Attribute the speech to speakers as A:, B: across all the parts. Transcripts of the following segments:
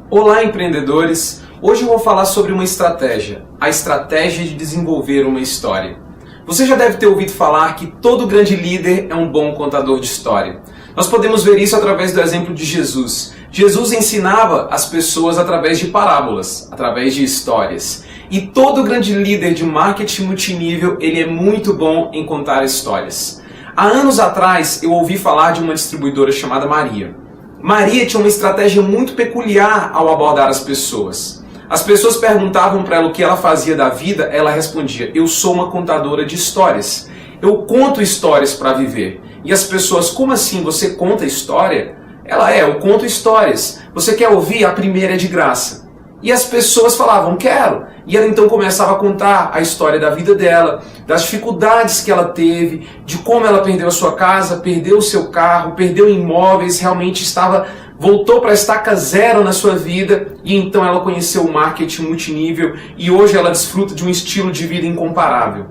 A: Olá, empreendedores! Hoje eu vou falar sobre uma estratégia, a estratégia de desenvolver uma história. Você já deve ter ouvido falar que todo grande líder é um bom contador de história. Nós podemos ver isso através do exemplo de Jesus. Jesus ensinava as pessoas através de parábolas, através de histórias. E todo grande líder de marketing multinível, ele é muito bom em contar histórias. Há anos atrás, eu ouvi falar de uma distribuidora chamada Maria. Maria tinha uma estratégia muito peculiar ao abordar as pessoas. As pessoas perguntavam para ela o que ela fazia da vida, ela respondia: eu sou uma contadora de histórias. Eu conto histórias para viver. E as pessoas: como assim você conta história? Eu conto histórias. Você quer ouvir? A primeira é de graça. E as pessoas falavam: quero. E ela então começava a contar a história da vida dela, das dificuldades que ela teve, de como ela perdeu a sua casa, perdeu o seu carro, perdeu imóveis, realmente voltou para a estaca zero na sua vida, e então ela conheceu o marketing multinível e hoje ela desfruta de um estilo de vida incomparável.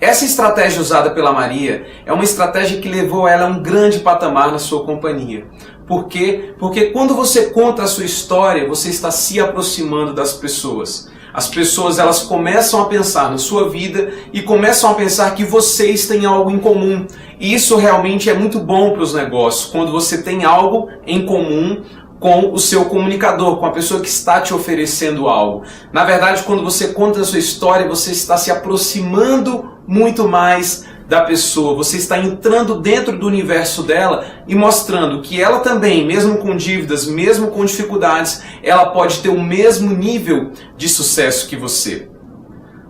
A: Essa estratégia usada pela Maria é uma estratégia que levou ela a um grande patamar na sua companhia. Por quê? Porque quando você conta a sua história, você está se aproximando das pessoas. As pessoas elas começam a pensar na sua vida e começam a pensar que vocês têm algo em comum. E isso realmente é muito bom para os negócios, quando você tem algo em comum com o seu comunicador, com a pessoa que está te oferecendo algo. Na verdade, quando você conta a sua história, você está se aproximando muito mais da pessoa, você está entrando dentro do universo dela e mostrando que ela também, mesmo com dívidas, mesmo com dificuldades, ela pode ter o mesmo nível de sucesso que você.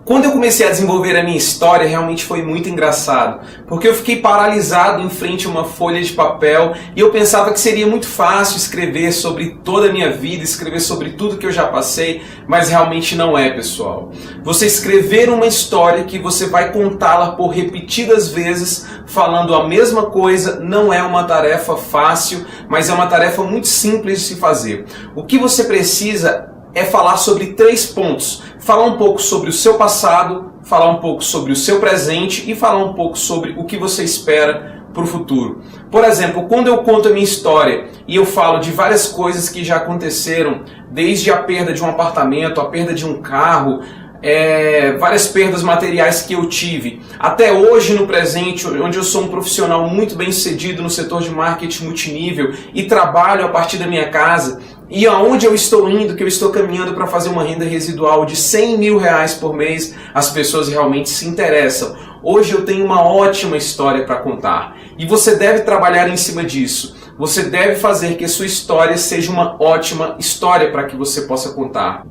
A: Quando eu comecei a desenvolver a minha história, realmente foi muito engraçado, porque eu fiquei paralisado em frente a uma folha de papel e eu pensava que seria muito fácil escrever sobre toda a minha vida, escrever sobre tudo que eu já passei, mas realmente não é, pessoal. Você escrever uma história que você vai contá-la por repetidas vezes, falando a mesma coisa, não é uma tarefa fácil, mas é uma tarefa muito simples de se fazer. O que você precisa é falar sobre 3 pontos. Falar um pouco sobre o seu passado, falar um pouco sobre o seu presente e falar um pouco sobre o que você espera para o futuro. Por exemplo, quando eu conto a minha história e eu falo de várias coisas que já aconteceram, desde a perda de um apartamento, a perda de um carro, várias perdas materiais que eu tive, até hoje no presente, onde eu sou um profissional muito bem sucedido no setor de marketing multinível e trabalho a partir da minha casa, e aonde eu estou indo, que eu estou caminhando para fazer uma renda residual de R$100 mil por mês, as pessoas realmente se interessam. Hoje eu tenho uma ótima história para contar e você deve trabalhar em cima disso. Você deve fazer que a sua história seja uma ótima história para que você possa contar.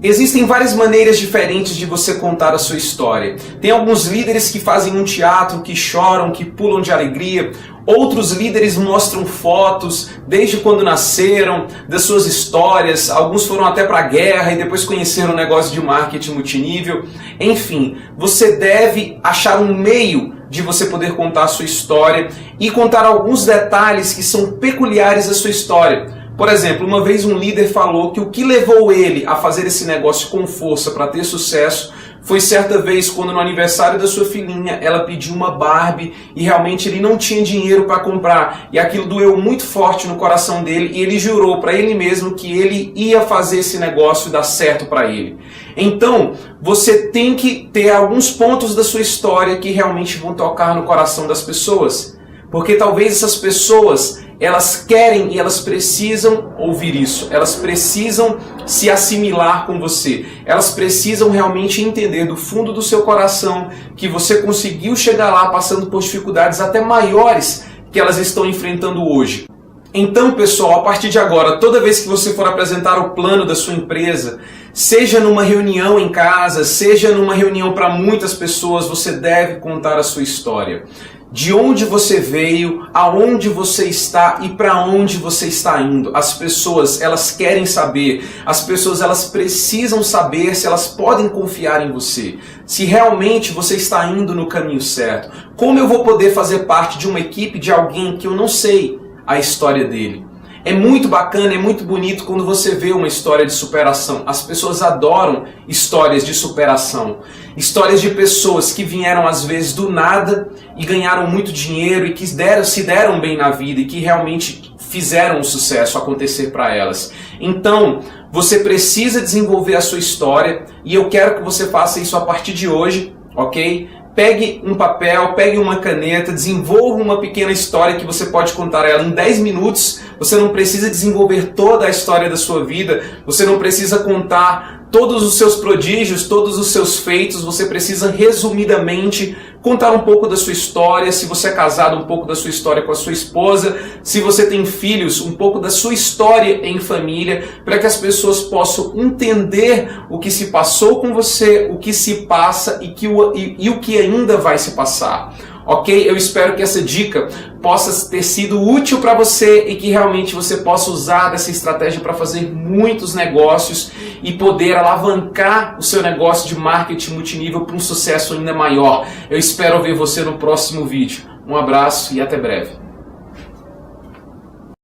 A: Existem várias maneiras diferentes de você contar a sua história. Tem alguns líderes que fazem um teatro, que choram, que pulam de alegria. Outros líderes mostram fotos desde quando nasceram, das suas histórias. Alguns foram até para a guerra e depois conheceram o negócio de marketing multinível. Enfim, você deve achar um meio de você poder contar a sua história e contar alguns detalhes que são peculiares à sua história. Por exemplo, uma vez um líder falou que o que levou ele a fazer esse negócio com força para ter sucesso foi certa vez quando no aniversário da sua filhinha ela pediu uma Barbie e realmente ele não tinha dinheiro para comprar. E aquilo doeu muito forte no coração dele e ele jurou para ele mesmo que ele ia fazer esse negócio dar certo para ele. Então, você tem que ter alguns pontos da sua história que realmente vão tocar no coração das pessoas. Porque talvez essas pessoas, elas querem e elas precisam ouvir isso. Elas precisam se assimilar com você. Elas precisam realmente entender do fundo do seu coração que você conseguiu chegar lá passando por dificuldades até maiores que elas estão enfrentando hoje. Então, pessoal, a partir de agora, toda vez que você for apresentar o plano da sua empresa, seja numa reunião em casa, seja numa reunião para muitas pessoas, você deve contar a sua história. De onde você veio, aonde você está e para onde você está indo. As pessoas, elas querem saber. As pessoas, elas precisam saber se elas podem confiar em você. Se realmente você está indo no caminho certo. Como eu vou poder fazer parte de uma equipe de alguém que eu não sei a história dele? É muito bacana, é muito bonito quando você vê uma história de superação. As pessoas adoram histórias de superação. Histórias de pessoas que vieram às vezes do nada e ganharam muito dinheiro e que se deram bem na vida e que realmente fizeram o sucesso acontecer para elas. Então, você precisa desenvolver a sua história e eu quero que você faça isso a partir de hoje, ok? Pegue um papel, pegue uma caneta, desenvolva uma pequena história que você pode contar ela em 10 minutos. Você não precisa desenvolver toda a história da sua vida, você não precisa contar todos os seus prodígios, todos os seus feitos, você precisa resumidamente contar um pouco da sua história, se você é casado, um pouco da sua história com a sua esposa, se você tem filhos, um pouco da sua história em família, para que as pessoas possam entender o que se passou com você, o que se passa e o que ainda vai se passar. Ok? Eu espero que essa dica possa ter sido útil para você e que realmente você possa usar dessa estratégia para fazer muitos negócios e poder alavancar o seu negócio de marketing multinível para um sucesso ainda maior. Eu espero ver você no próximo vídeo. Um abraço e até breve.